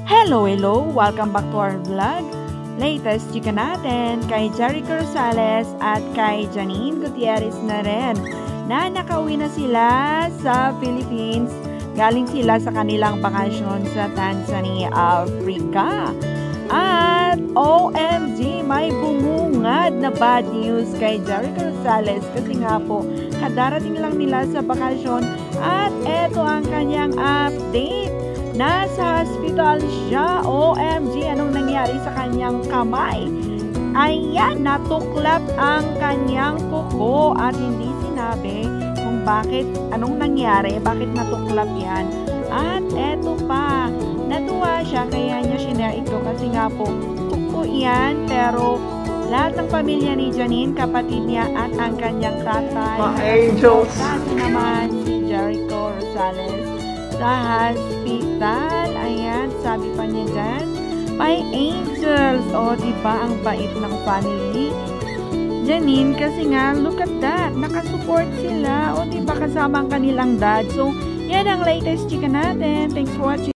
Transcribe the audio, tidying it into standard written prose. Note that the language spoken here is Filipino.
Hello, hello! Welcome back to our vlog. Latest chika natin kay Jericho Rosales at kay Janine Gutierrez na rin na nakauwi na sila sa Philippines. Galing sila sa kanilang bakasyon sa Tanzania, Africa. At OMG, may bumungad na bad news kay Jericho Rosales kasi nga po, kadarating lang nila sa bakasyon at eto ang kanyang update. Nasa hospital siya. OMG, anong nangyari sa kanyang kamay? Ayan, natuklap ang kanyang kuko at hindi sinabi kung bakit, anong nangyari, bakit natuklap yan. At eto pa, natuwa siya kaya niya shinare ito kasi nga po, kuko yan, pero lahat ng pamilya ni Janine, kapatid niya at ang kanyang tatay. Angels! Kasi naman si Jericho Rosales sa hospital. Ayan, sabi pa niya dyan, my angels. O, diba, ang bait ng family Janine, kasi nga, look at that, nakasupport sila. O, diba, kasama ang kanilang dad. So, yan ang latest chika natin. Thanks for watching.